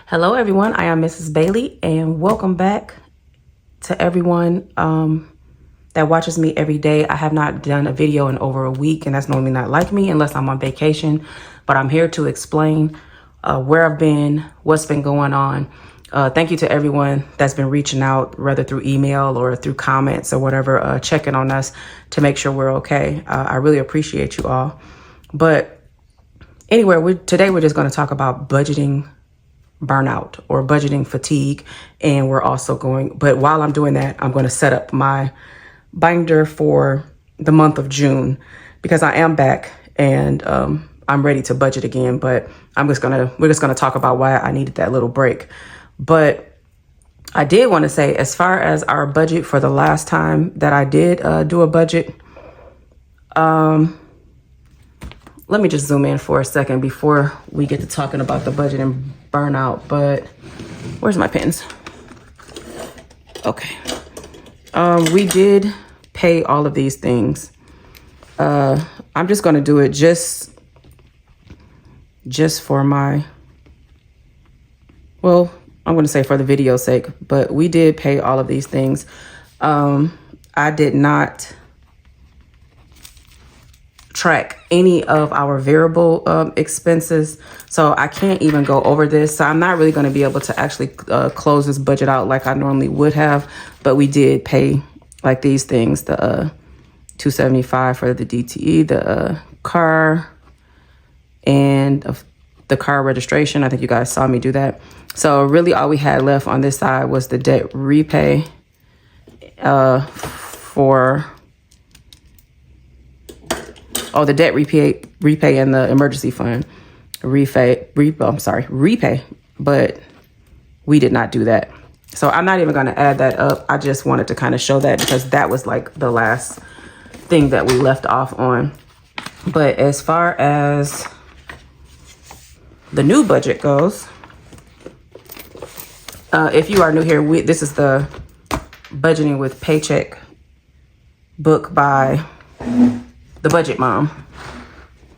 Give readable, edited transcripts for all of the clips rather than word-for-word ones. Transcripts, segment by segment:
Hello, everyone. I am Mrs. Bailey, and welcome back to everyone that watches me every day. I have not done a video in over a week, and that's normally not like me unless I'm on vacation. But I'm here to explain where I've been, what's been going on. Thank you to everyone that's been reaching out, whether through email or through comments or whatever, checking on us to make sure we're okay. I really appreciate you all. But anyway, today we're just going to talk about budgeting burnout or budgeting fatigue. And we're also but while I'm doing that, I'm going to set up my binder for the month of June because I am back and I'm ready to budget again. But we're just going to talk about why I needed that little break. But I did want to say, as far as our budget for the last time that I did do a budget, let me just zoom in for a second before we get to talking about the budget and burnout. But where's my pens? Okay. We did pay all of these things. I'm just going to do it just for my, well, I'm going to say for the video's sake, but we did pay all of these things. I did not track any of our variable expenses, so I can't even go over this. So I'm not really going to be able to actually close this budget out like I normally would have, but we did pay like these things, the $275 for the DTE, the car, and the car registration. I think you guys saw me do that. So really all we had left on this side was the debt repay the debt repay and the emergency fund repay, but we did not do that. So I'm not even going to add that up. I just wanted to kind of show that because that was like the last thing that we left off on. But as far as the new budget goes, if you are new here, this is the Budgeting with Paycheck book by the Budget Mom.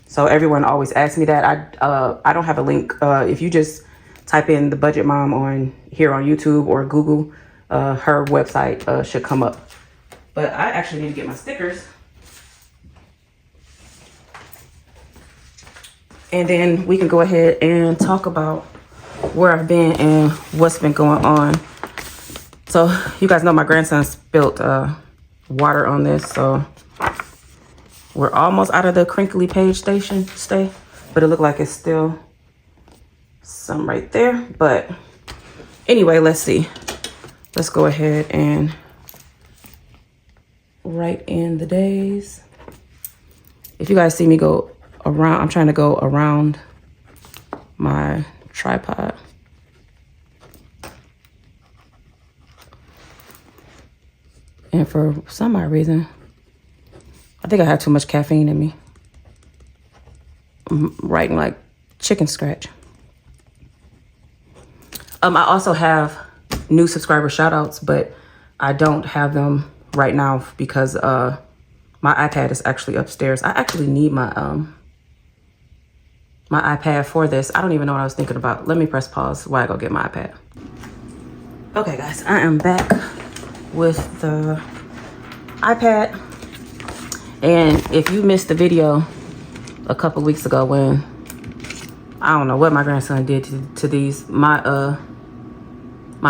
So everyone always asks me that. I don't have a link. If you just type in the Budget Mom on YouTube or Google, her website should come up. But I actually need to get my stickers. And then we can go ahead and talk about where I've been and what's been going on. So you guys know my grandson spilled water on this, so we're almost out of the crinkly page stay, but it looked like it's still some right there. But anyway, let's see. Let's go ahead and write in the days. If you guys see me go around, I'm trying to go around my tripod. And for some odd reason, I think I have too much caffeine in me. I'm writing like chicken scratch. I also have new subscriber shout outs, but I don't have them right now because my iPad is actually upstairs. I actually need my my iPad for this. I don't even know what I was thinking about. Let me press pause while I go get my iPad. Okay, guys, I am back with the iPad. And if you missed the video a couple weeks ago when, I don't know what my grandson did to these, my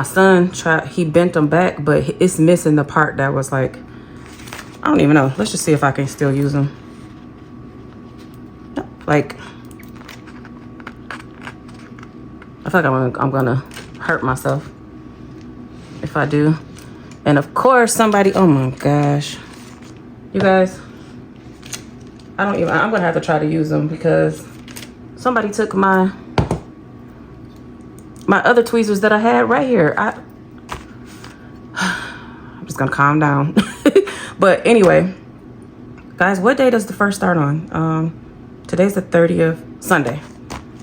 son he bent them back, but it's missing the part that was like, I don't even know. Let's just see if I can still use them. Like, I feel like I'm gonna hurt myself if I do. And of course somebody, oh my gosh, you guys, I'm gonna have to try to use them because somebody took my other tweezers that I had right here. I'm just gonna calm down. But anyway, guys, what day does the first start on? Today's the 30th, Sunday.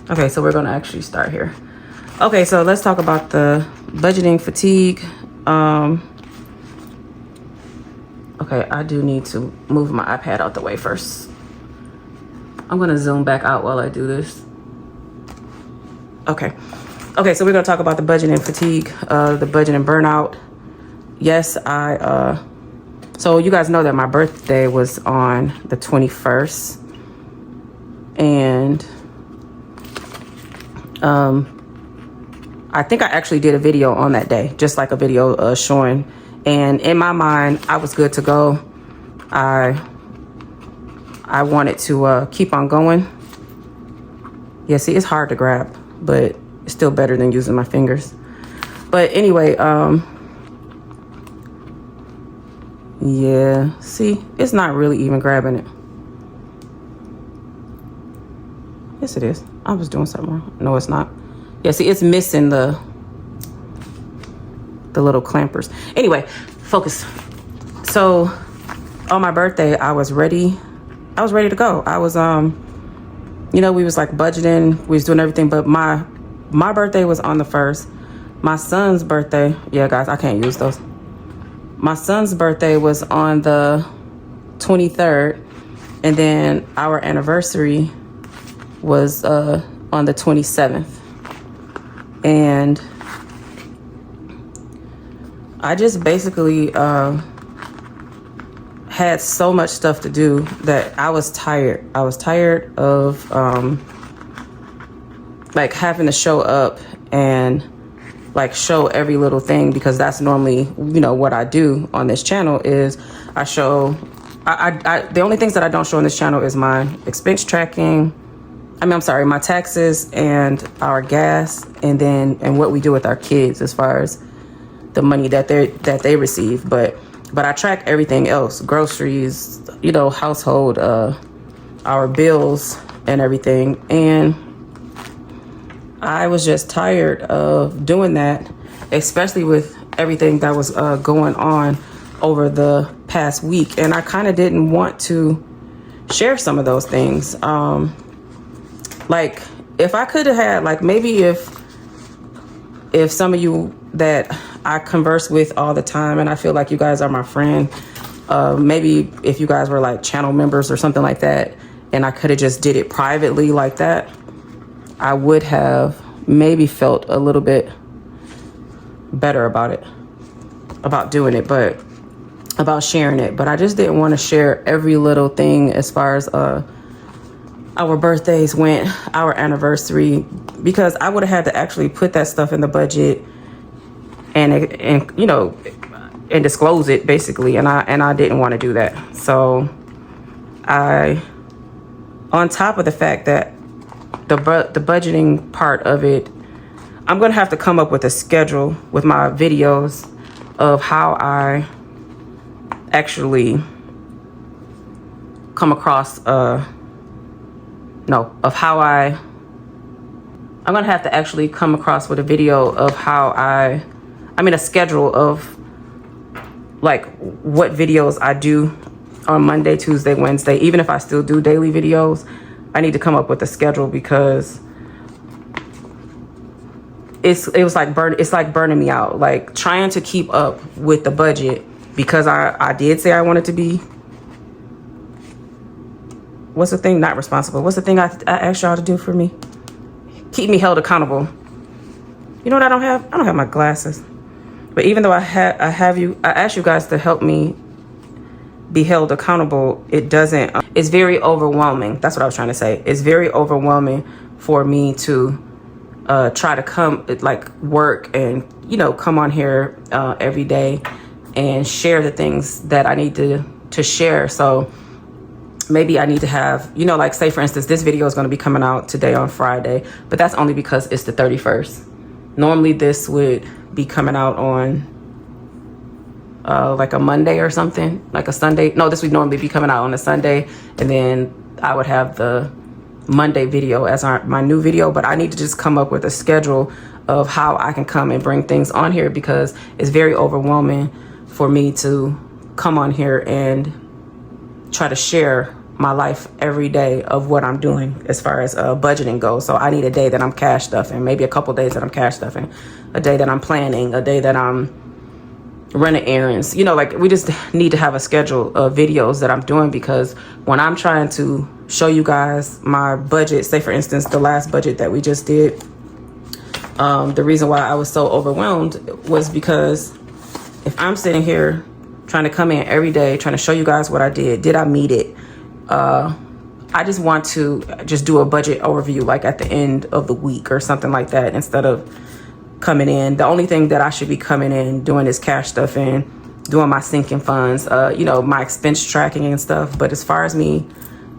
Okay, so we're gonna actually start here. Okay, so let's talk about the budgeting fatigue. Okay, I do need to move my iPad out the way first. I'm gonna zoom back out while I do this. Okay, Okay, so we're gonna talk about the budgeting fatigue, the budgeting burnout. Yes, so you guys know that my birthday was on the 21st, and I think I actually did a video on that day, just like a video showing, and in my mind, I was good to go. I wanted to keep on going. Yeah, see, it's hard to grab, but it's still better than using my fingers. But anyway, yeah, see, it's not really even grabbing it. Yes, it is. I was doing something wrong. No, it's not. Yeah, see, it's missing the little clampers. Anyway, focus. So on my birthday, I was ready to go. I was, you know, we was like budgeting, we was doing everything, but my birthday was on the 1st. My son's birthday, yeah, guys, I can't use those. My son's birthday was on the 23rd, and then our anniversary was on the 27th. And I just basically had so much stuff to do that I was tired. I was tired of like having to show up and like show every little thing, because that's normally, you know, what I do on this channel is I show, the only things that I don't show on this channel is my expense tracking. I'm sorry, my taxes and our gas, and what we do with our kids as far as the money that they receive. But I track everything else, groceries, you know, household, our bills and everything. And I was just tired of doing that, especially with everything that was going on over the past week. And I kind of didn't want to share some of those things. Like if I could have had, like, maybe if some of you that I converse with all the time, and I feel like you guys are my friend, maybe if you guys were like channel members or something like that, and I could have just did it privately like that, I would have maybe felt a little bit better about doing it, but about sharing it. But I just didn't want to share every little thing as far as our birthdays went, our anniversary, because I would have had to actually put that stuff in the budget and you know, and disclose it basically, and I didn't want to do that. So on top of the fact that the budgeting part of it, I'm gonna have to come up with a schedule with my videos of how I actually come across I'm gonna have to actually come across with a video of how a schedule of like what videos I do on Monday, Tuesday, Wednesday. Even if I still do daily videos, I need to come up with a schedule, because it's like burning me out, like trying to keep up with the budget, because I did say I wanted to be, what's the thing? Not responsible. What's the thing I asked y'all to do for me? Keep me held accountable. You know what I don't have? I don't have my glasses. But even though I asked you guys to help me be held accountable, it's very overwhelming. That's what I was trying to say. It's very overwhelming for me to try to come, like, work and, you know, come on here every day and share the things that I need to share. So maybe I need to have, you know, like, say for instance, this video is going to be coming out today on Friday, but that's only because it's the 31st. Normally this would be coming out on like a Monday or something, like a Sunday. No, this would normally be coming out on a Sunday, and then I would have the Monday video as my new video. But I need to just come up with a schedule of how I can come and bring things on here, because it's very overwhelming for me to come on here and try to share my life every day of what I'm doing as far as budgeting goes. So I need a day that I'm cash stuffing, maybe a couple days that I'm cash stuffing, a day that I'm planning, a day that I'm running errands. You know, like, we just need to have a schedule of videos that I'm doing, because when I'm trying to show you guys my budget, say for instance, the last budget that we just did, The reason why I was so overwhelmed was because if I'm sitting here trying to come in every day, trying to show you guys what I did I meet it? I just want to just do a budget overview like at the end of the week or something like that, instead of coming in. The only thing that I should be coming in doing is cash stuff in, doing my sinking funds, my expense tracking and stuff. But as far as me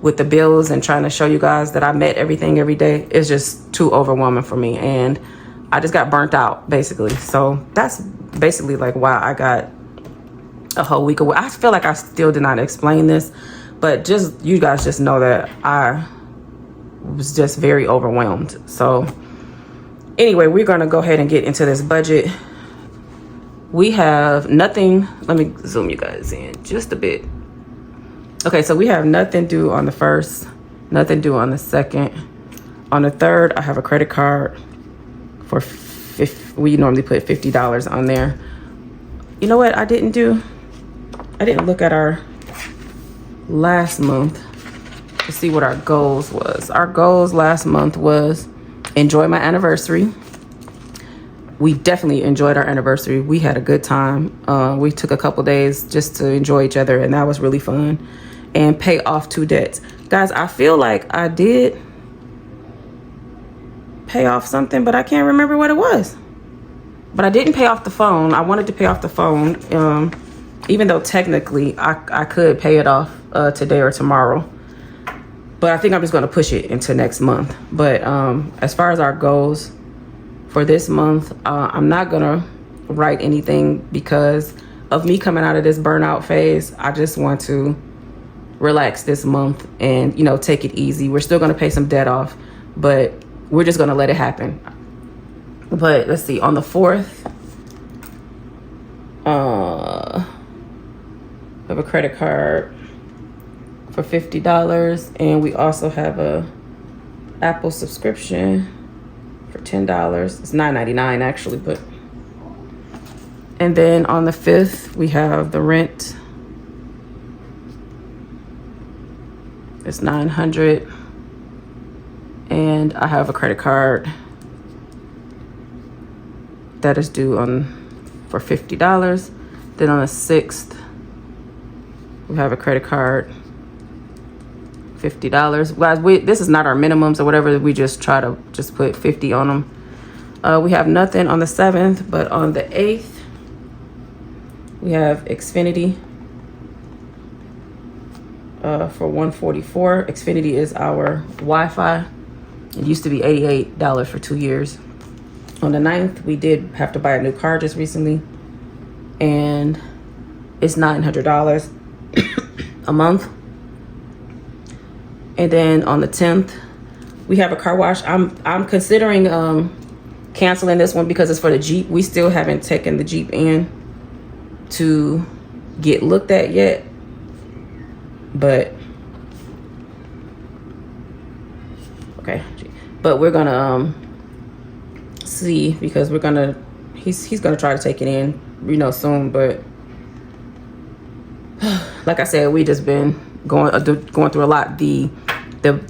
with the bills and trying to show you guys that I met everything every day, it's just too overwhelming for me. And I just got burnt out, basically. So that's basically like why I got a whole week away. I feel like I still did not explain this, but just you guys just know that I was just very overwhelmed. So anyway, we're going to go ahead and get into this budget. We have nothing. Let me zoom you guys in just a bit. Okay, so we have nothing due on the 1st, nothing due on the 2nd. On the 3rd, I have a credit card for we normally put $50 on there. You know what I didn't do? I didn't look at our last month to see what our goals was. Our goals last month was enjoy my anniversary. We definitely enjoyed our anniversary. We had a good time. We took a couple days just to enjoy each other, and that was really fun. And pay off 2 debts. Guys, I feel like I did pay off something, but I can't remember what it was. But I didn't pay off the phone. I wanted to pay off the phone, even though technically I could pay it off today or tomorrow. But I think I'm just going to push it into next month. But as far as our goals for this month, I'm not going to write anything because of me coming out of this burnout phase. I just want to relax this month and, take it easy. We're still going to pay some debt off, but we're just going to let it happen. But let's see, on the 4th, I have a credit card for $50, and we also have a Apple subscription for $10. It's $9.99 actually, but. And then on the 5th, we have the rent. It's $900, and I have a credit card that is due for $50. Then on the 6th, we have a credit card, $50. Guys, this is not our minimums or whatever. We just try to just put 50 on them. We have nothing on the 7th, but on the 8th, we have Xfinity. For $144. Xfinity is our Wi-Fi. It used to be $88 for 2 years. On the 9th, we did have to buy a new car just recently, and it's $900 a month. And then on the 10th, we have a car wash. I'm considering canceling this one because it's for the Jeep. We still haven't taken the Jeep in to get looked at yet. But okay, but we're gonna see, because we're gonna he's gonna try to take it in soon. But like I said, we just been going through a lot. The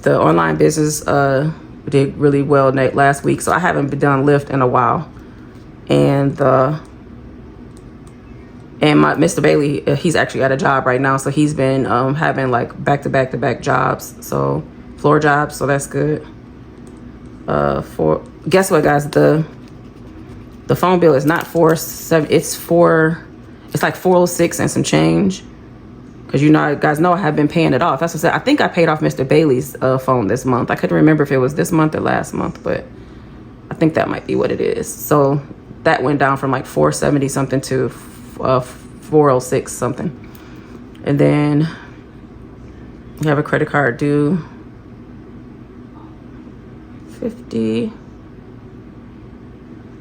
online business did really well last week, so I haven't been done Lyft in a while. And my Mr. Bailey, he's actually at a job right now, so he's been having like back jobs, so floor jobs, so that's good. Guess what, guys? The phone bill is not $470. It's like $406 and some change. Because guys know I have been paying it off. That's what I said. I think I paid off Mr. Bailey's phone this month. I couldn't remember if it was this month or last month, but I think that might be what it is. So that went down from like $470 something to $406 something. And then you have a credit card due $50.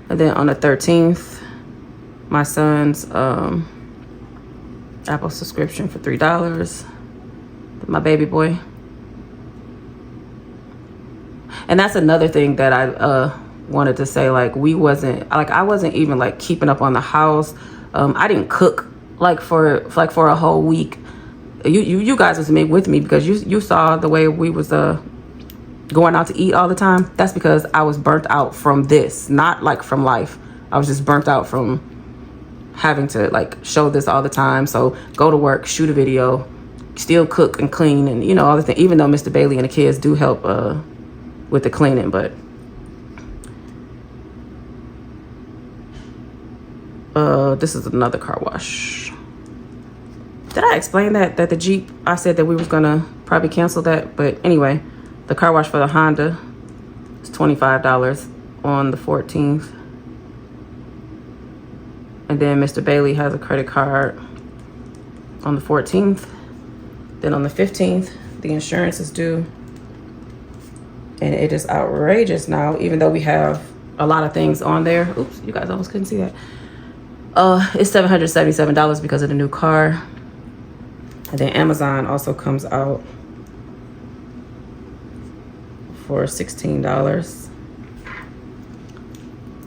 And then on the 13th, my son's Apple subscription for $3. My baby boy. And that's another thing that I wanted to say. Like, I wasn't even like keeping up on the house. I didn't cook for a whole week. You guys was with me because you saw the way we was going out to eat all the time, that's because I was burnt out from this, not like from life. I was just burnt out from having to like show this all the time. So go to work, shoot a video, still cook and clean, and you know, all the things, even though Mr. Bailey and the kids do help with the cleaning. But this is another car wash. Did I explain that the Jeep, I said that we was gonna probably cancel that? But anyway, the car wash for the Honda is $25 on the 14th. And then Mr. Bailey has a credit card on the 14th. Then on the 15th, the insurance is due. And it is outrageous now, even though we have a lot of things on there. Oops, you guys almost couldn't see that. It's $777 because of the new car. And then Amazon also comes out for $16.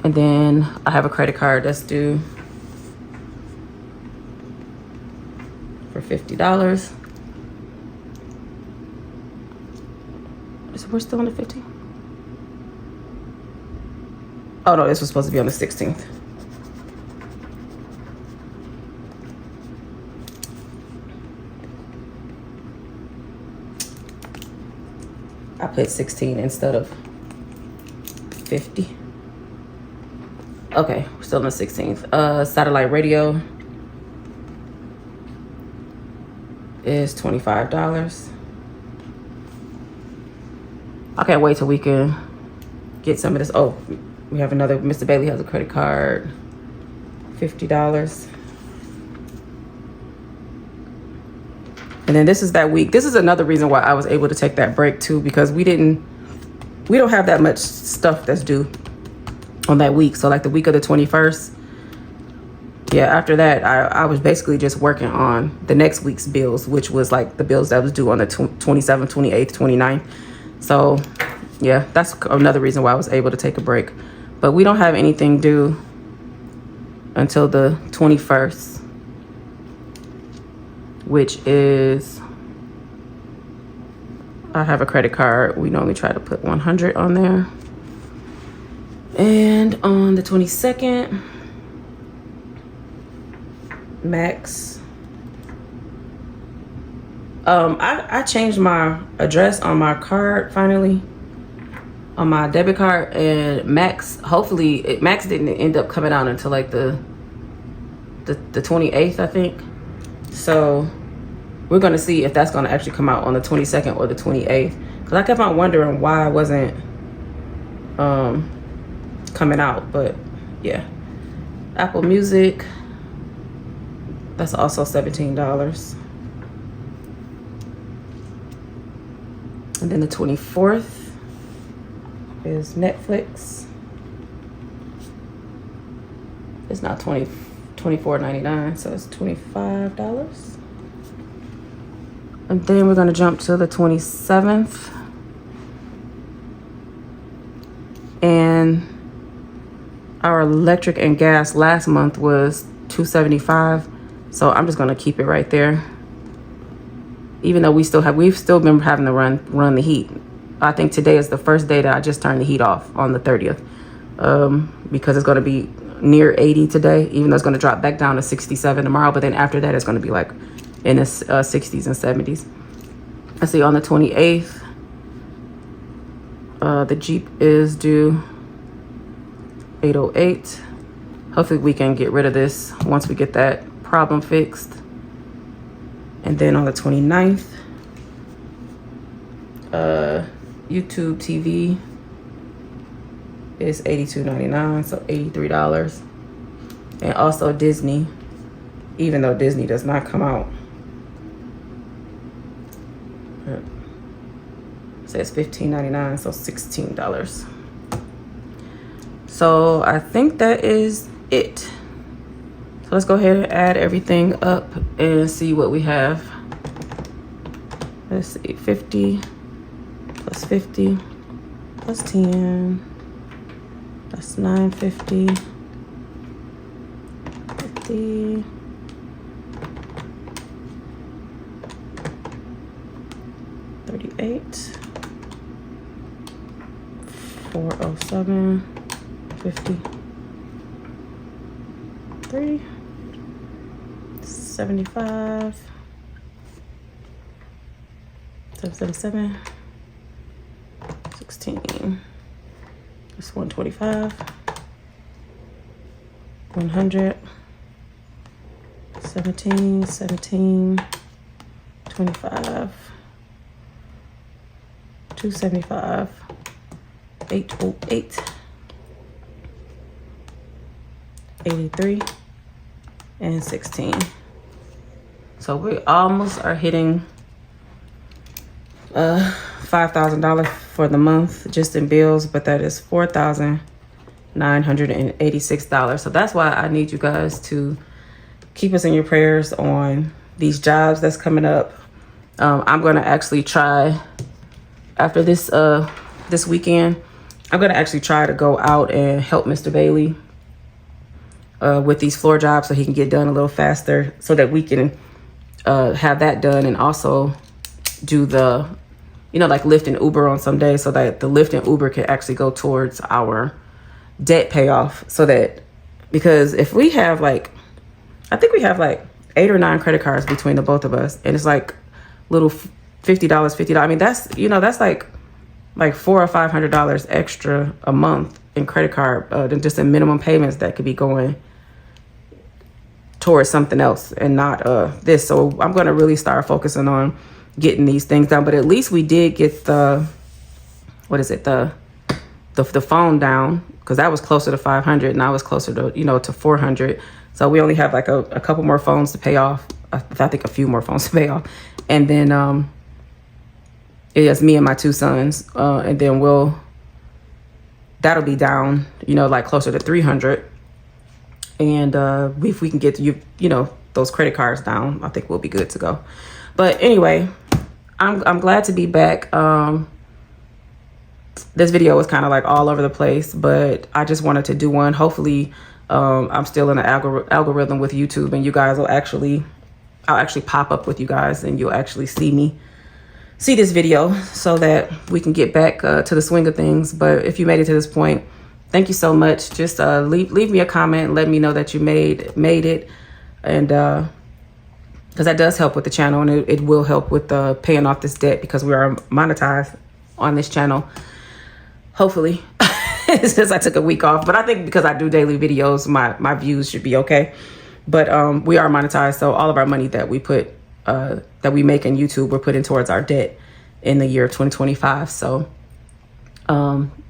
And then I have a credit card that's due for $50. So we're still on the 15th? Oh no, this was supposed to be on the 16th. I put 16 instead of 50. Okay, we're still on the 16th. Satellite radio is $25. I can't wait till we can get some of this. Oh, we have another, Mr. Bailey has a credit card, $50. And then this is that week. This is another reason why I was able to take that break too, because we don't have that much stuff that's due on that week. So like the week of the 21st, yeah, after that, I was basically just working on the next week's bills, which was like the bills that was due on the 27th, 28th, 29th. So yeah, that's another reason why I was able to take a break. But we don't have anything due until the 21st. Which is, I have a credit card. We normally try to put 100 on there. And on the 22nd, Max. I changed my address on my card finally, on my debit card, and Max, hopefully, Max didn't end up coming out until like the 28th, I think. So we're going to see if that's going to actually come out on the 22nd or the 28th. Because I kept on wondering why it wasn't coming out. But yeah. Apple Music, that's also $17. And then the 24th is Netflix. It's not $24.99, so it's $25. And then we're gonna jump to the 27th. And our electric and gas last month was $275. So I'm just gonna keep it right there. Even though we've still been having to run the heat. I think today is the first day that I just turned the heat off on the 30th. Because it's gonna be near 80 today, even though it's gonna drop back down to 67 tomorrow. But then after that, it's gonna be like in the 60s and 70s. I see on the 28th, the Jeep is due $808. Hopefully we can get rid of this once we get that problem fixed. And then on the 29th, YouTube TV is $82.99, so $83. And also Disney, even though Disney does not come out, it says $15.99, so $16. So I think that is it. So let's go ahead and add everything up and see what we have. Let's see, 50 plus 50 plus 10, that's 950, 50, 38, 407.53, 75, 777, 16. It's 125, 100, 17, 17, 25, 275, 808, 83, and 16. So we almost are hitting $5,000 for the month just in bills, but that is $4,986. So that's why I need you guys to keep us in your prayers on these jobs that's coming up. I'm gonna actually try after this this weekend. I'm gonna actually try to go out and help Mr. Bailey with these floor jobs so he can get done a little faster, so that we can have that done, and also do the, you know, like Lyft and Uber on some days, so that the Lyft and Uber can actually go towards our debt payoff. So that, because if we have like, I think we have like 8 or 9 credit cards between the both of us, and it's like little $50. I mean, that's, you know, that's like $400 or $500 extra a month in credit card, than just in minimum payments that could be going towards something else and not this. So I'm going to really start focusing on getting these things done. But at least we did get the, what is it, the phone down, because that was closer to 500 and I was closer to, you know, to 400. So we only have like a couple more phones to pay off. I think a few more phones to pay off, and then it's me and my 2 sons, and then that'll be down, you know, like closer to 300. And if we can get you know, those credit cards down, I think we'll be good to go. But anyway, I'm glad to be back. This video was kind of like all over the place, but I just wanted to do one. Hopefully, I'm still in the algorithm with YouTube, and you guys will I'll actually pop up with you guys, and you'll actually see this video, so that we can get back to the swing of things. But if you made it to this point, thank you so much. Just leave me a comment, let me know that you made it, and because that does help with the channel, and it will help with paying off this debt, because we are monetized on this channel, hopefully. Since I took a week off, but I think because I do daily videos, my views should be okay. But we are monetized, so all of our money that we put that we make in YouTube, we're putting towards our debt in the year 2025. So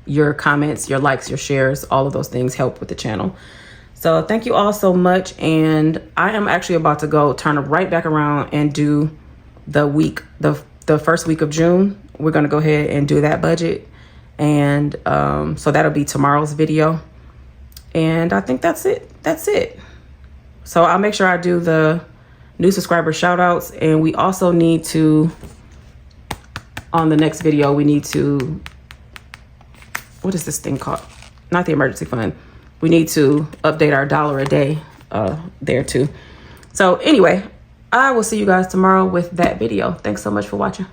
your comments, your likes, your shares, all of those things help with the channel. So thank you all so much. And I am actually about to go turn right back around and do the first week of June. We're going to go ahead and do that budget. And so that'll be tomorrow's video. And I think that's it. So I'll make sure I do the new subscriber shout outs. And we also need to, on the next video, we need to, what is this thing called? Not the emergency fund. We need to update our $1 a day there too. So anyway, I will see you guys tomorrow with that video. Thanks so much for watching.